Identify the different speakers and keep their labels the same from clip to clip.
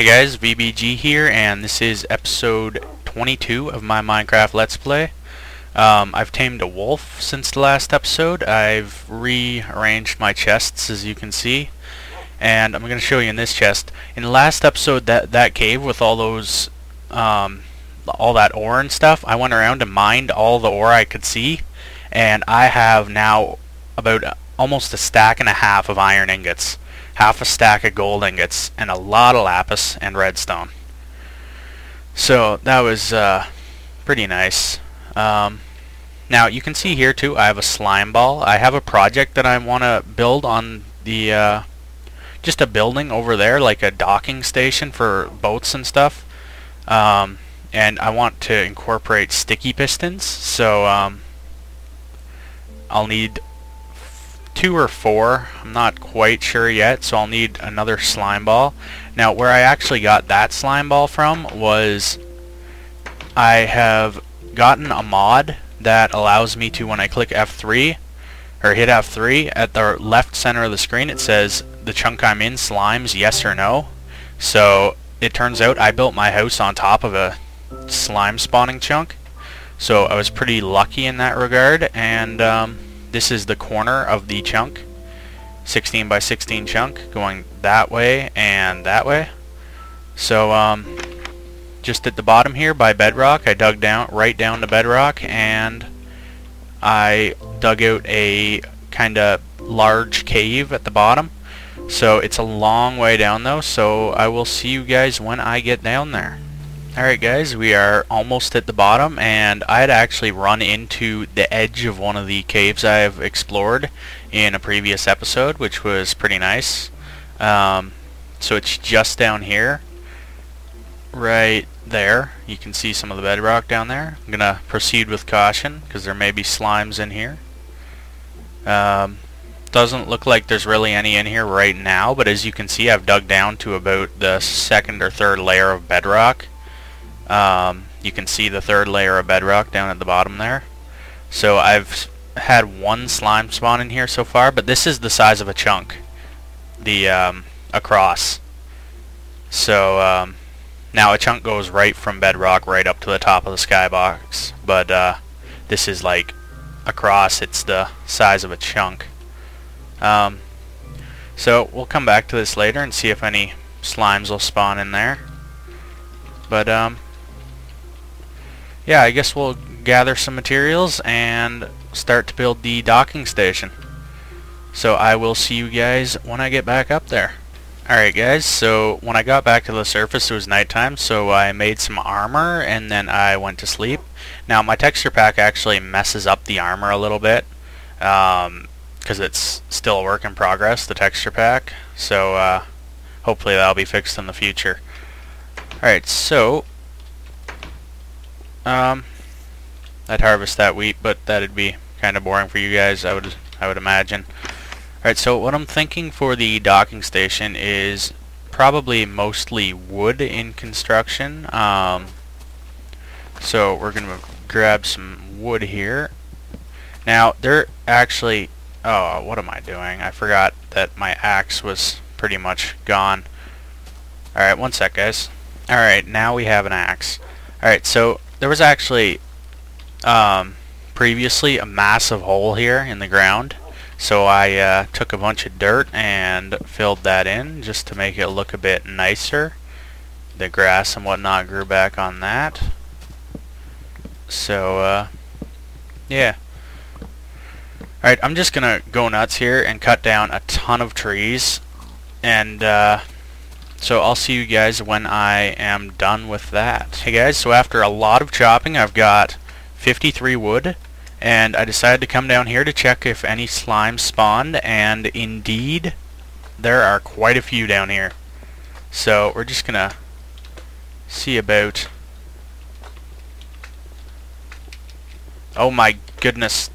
Speaker 1: Hey guys, VBG here, and this is episode 22 of my Minecraft Let's Play. I've tamed a wolf since the last episode. I've rearranged my chests, as you can see, and I'm going to show you in this chest. In the last episode, that cave with all those, all that ore and stuff, I went around and mined all the ore I could see, and I have now about almost a stack and a half of iron ingots, half a stack of gold ingots, and a lot of lapis and redstone. So that was pretty nice. Now you can see here too, I have a slime ball. I have a project that I want to build on the just a building over there, like a docking station for boats and stuff. And I want to incorporate sticky pistons, so I'll need 2 or 4, I'm not quite sure yet, so I'll need another slime ball. Now where I actually got that slime ball from was I have gotten a mod that allows me to, when I click F3 or hit F3, at the left center of the screen it says the chunk I'm in slimes yes or no. So it turns out I built my house on top of a slime spawning chunk, so I was pretty lucky in that regard. And this is the corner of the chunk, 16 by 16 chunk, going that way and that way. So just at the bottom here by bedrock, I dug down right down to bedrock, and I dug out a kind of large cave at the bottom. So it's a long way down though, so I will see you guys when I get down there. Alright guys, we are almost at the bottom, and I had actually run into the edge of one of the caves I've explored in a previous episode, which was pretty nice. So it's just down here, right there. You can see some of the bedrock down there. I'm going to proceed with caution because there may be slimes in here. Doesn't look like there's really any in here right now, but as you can see, I've dug down to about the second or third layer of bedrock. You can see the third layer of bedrock down at the bottom there. So I've had one slime spawn in here so far, but this is the size of a chunk, the across. So now a chunk goes right from bedrock right up to the top of the skybox, but this is like across, it's the size of a chunk. So we'll come back to this later and see if any slimes will spawn in there. But yeah, I guess we'll gather some materials and start to build the docking station. So I will see you guys when I get back up there. Alright guys, so when I got back to the surface it was nighttime, so I made some armor and then I went to sleep. Now my texture pack actually messes up the armor a little bit, because it's still a work in progress, the texture pack. So hopefully that'll be fixed in the future. Alright, so I'd harvest that wheat, but that'd be kind of boring for you guys, I would imagine. Alright, so what I'm thinking for the docking station is probably mostly wood in construction. So we're gonna grab some wood here. Now they're actually, oh, what am I doing? I forgot that my axe was pretty much gone. Alright, one sec guys. Alright, now we have an axe. Alright, so there was actually previously a massive hole here in the ground, so I took a bunch of dirt and filled that in just to make it look a bit nicer. The grass and whatnot grew back on that. So yeah. Alright, I'm just gonna go nuts here and cut down a ton of trees, and so I'll see you guys when I am done with that. Hey guys, so after a lot of chopping, I've got 53 wood, and I decided to come down here to check if any slimes spawned, and indeed, there are quite a few down here. So we're just gonna see about... Oh my goodness.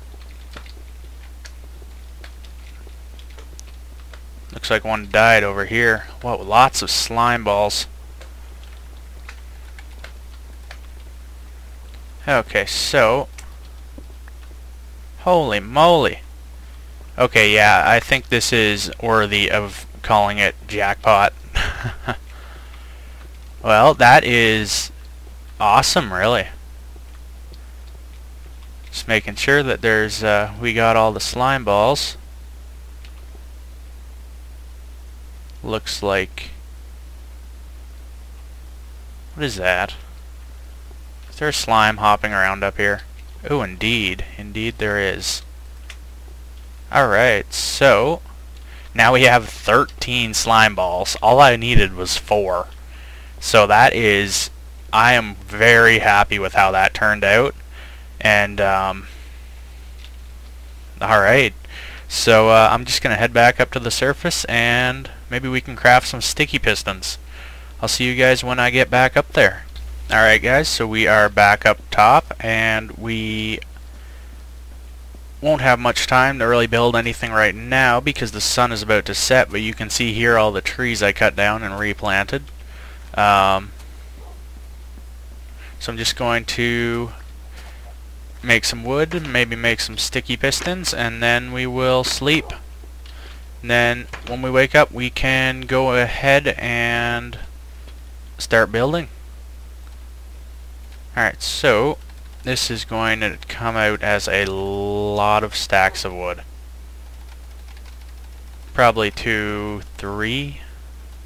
Speaker 1: Looks like one died over here. Whoa, lots of slime balls. Okay, so... Holy moly. Okay, yeah, I think this is worthy of calling it jackpot. Well, that is awesome, really. Just making sure that there's we got all the slime balls. Looks like, what is that? Is there a slime hopping around up here? Oh, indeed there is. Alright, so now we have 13 slime balls. All I needed was 4. So that is, I am very happy with how that turned out. And alright, so I'm just gonna head back up to the surface and maybe we can craft some sticky pistons. I'll see you guys when I get back up there. Alright guys, so we are back up top and we won't have much time to really build anything right now because the sun is about to set, but you can see here all the trees I cut down and replanted. So I'm just going to make some wood, maybe make some sticky pistons, and then we will sleep. And then when we wake up we can go ahead and start building. Alright, so this is going to come out as a lot of stacks of wood. Probably 2, 3,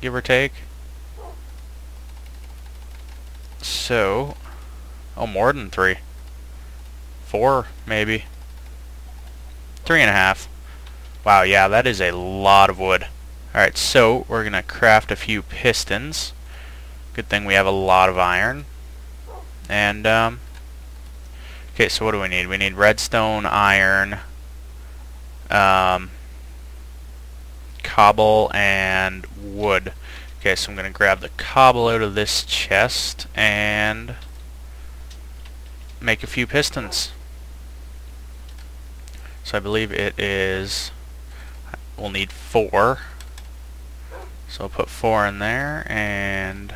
Speaker 1: give or take. So, oh, more than 3. 4, maybe. 3.5. Wow, yeah, that is a lot of wood. Alright, so we're going to craft a few pistons. Good thing we have a lot of iron. And, okay, so what do we need? We need redstone, iron, cobble, and wood. Okay, so I'm going to grab the cobble out of this chest and make a few pistons. So I believe it is, we'll need 4. So I'll put 4 in there, and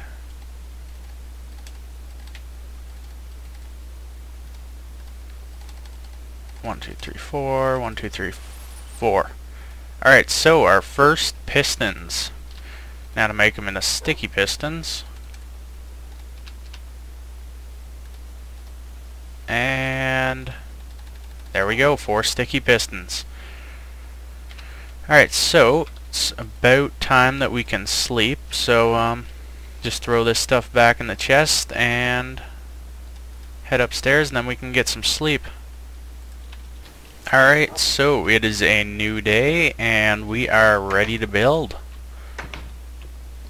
Speaker 1: one, two, three, four. 1, 2, 3, 4. Alright, so our first pistons. Now to make them into sticky pistons. And there we go, 4 sticky pistons. Alright, so it's about time that we can sleep. So just throw this stuff back in the chest and head upstairs, and then we can get some sleep. Alright, so it is a new day and we are ready to build.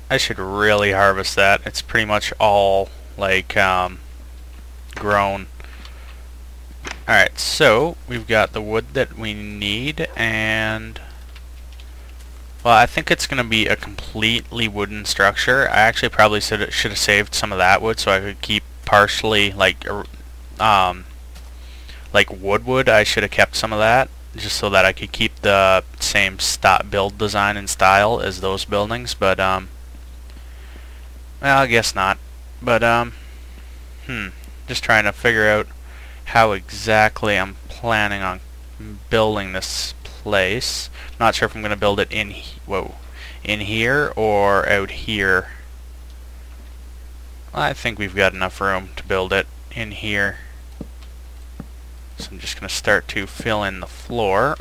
Speaker 1: I should really harvest that. It's pretty much all like grown. Alright, so we've got the wood that we need, and well, I think it's gonna be a completely wooden structure. I actually probably should have saved some of that wood so I could keep partially like wood. I should have kept some of that just so that I could keep the same build design and style as those buildings, but well, I guess not. But just trying to figure out how exactly I'm planning on building this place. Not sure if I'm going to build it in here or out here. Well, I think we've got enough room to build it in here. So I'm just going to start to fill in the floor.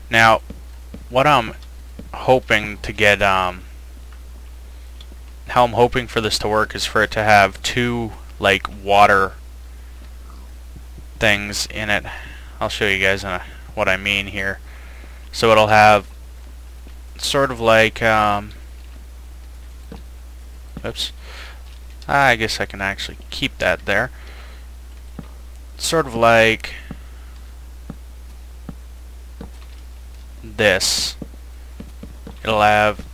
Speaker 1: Now, what I'm hoping to get, how I'm hoping for this to work is for it to have 2 like water things in it. I'll show you guys what I mean here. So it'll have sort of like oops, I guess I can actually keep that there. Sort of like this. It'll have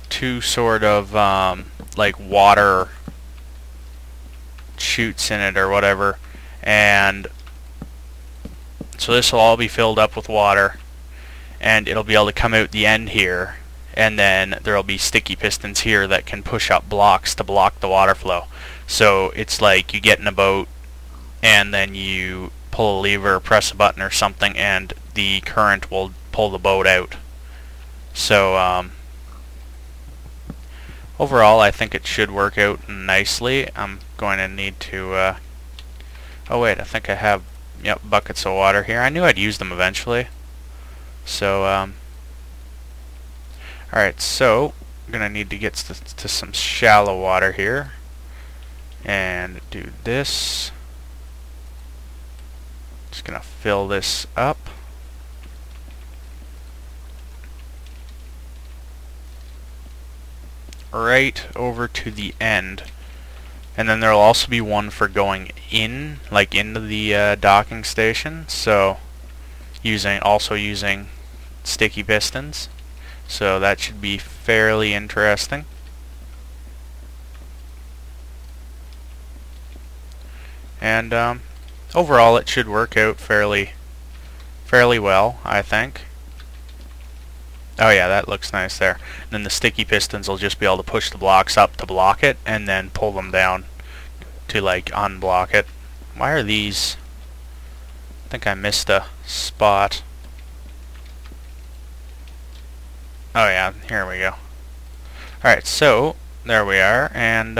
Speaker 1: 2 sort of like water chutes in it or whatever, and so this will all be filled up with water, and it'll be able to come out the end here, and then there'll be sticky pistons here that can push up blocks to block the water flow. So it's like you get in a boat and then you pull a lever, press a button or something, and the current will pull the boat out. So overall I think it should work out nicely. I'm going to need to oh wait, I think I have, yep, buckets of water here. I knew I'd use them eventually. So alright, so I'm gonna need to get to some shallow water here and do this. Just gonna fill this up. Right over to the end, and then there'll also be one for going in, like into the docking station. So also using sticky pistons. So that should be fairly interesting. And overall, it should work out fairly well, I think. Oh yeah, that looks nice there. And then the sticky pistons will just be able to push the blocks up to block it, and then pull them down to like unblock it. Why are these? I think I missed a spot. Oh yeah, here we go. Alright, so there we are, and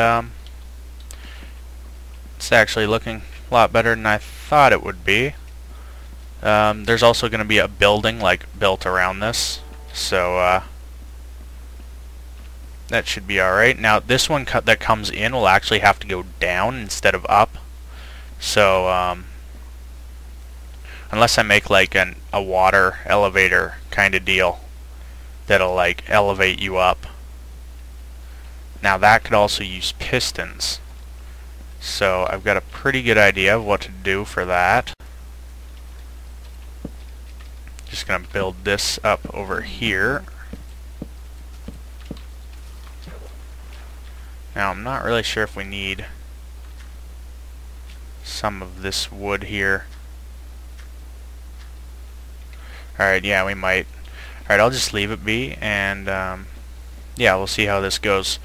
Speaker 1: it's actually looking a lot better than I thought it would be. There's also going to be a building like built around this. So that should be alright. Now this one that comes in will actually have to go down instead of up. So unless I make like a water elevator kind of deal that'll like elevate you up. Now that could also use pistons. So I've got a pretty good idea of what to do for that. Just gonna build this up over here. Now I'm not really sure if we need some of this wood here. Alright, yeah, we might. Alright, I'll just leave it be, and yeah, we'll see how this goes.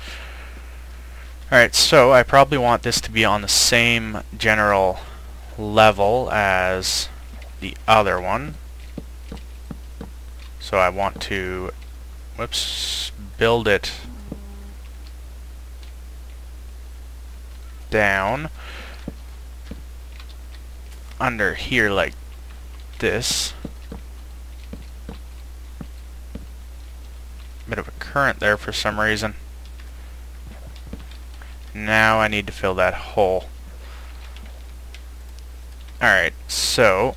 Speaker 1: Alright, so I probably want this to be on the same general level as the other one. So I want to, whoops, build it down under here like this. Bit of a current there for some reason. Now I need to fill that hole. Alright, so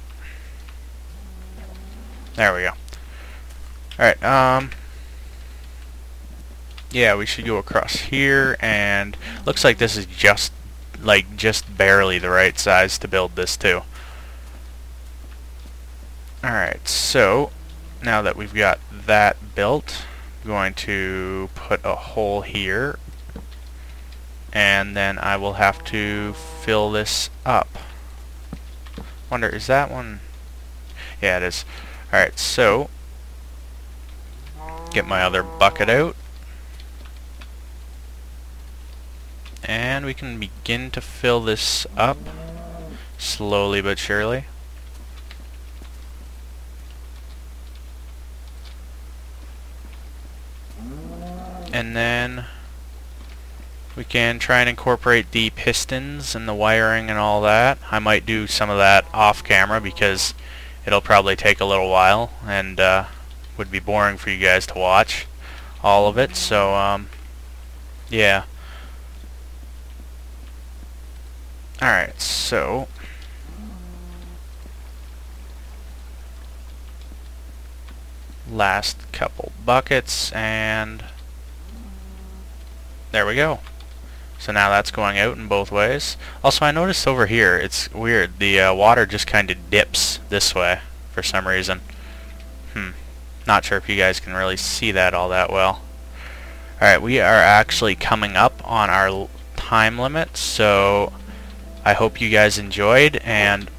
Speaker 1: there we go. Alright, yeah, we should go across here, and looks like this is just barely the right size to build this to. Alright, so now that we've got that built, I'm going to put a hole here, and then I will have to fill this up. Wonder, is that one? Yeah, it is. Alright, so get my other bucket out, and we can begin to fill this up slowly but surely. And then we can try and incorporate the pistons and the wiring and all that. I might do some of that off camera because it'll probably take a little while and would be boring for you guys to watch all of it. So yeah. Alright, so last couple buckets, and there we go. So now that's going out in both ways. Also, I noticed over here, it's weird, the water just kind of dips this way for some reason. Not sure if you guys can really see that all that well. Alright, we are actually coming up on our time limit, so I hope you guys enjoyed, and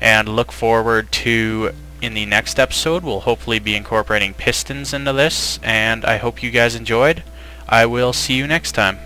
Speaker 1: and look forward to, in the next episode, we'll hopefully be incorporating pistons into this, and I hope you guys enjoyed. I will see you next time.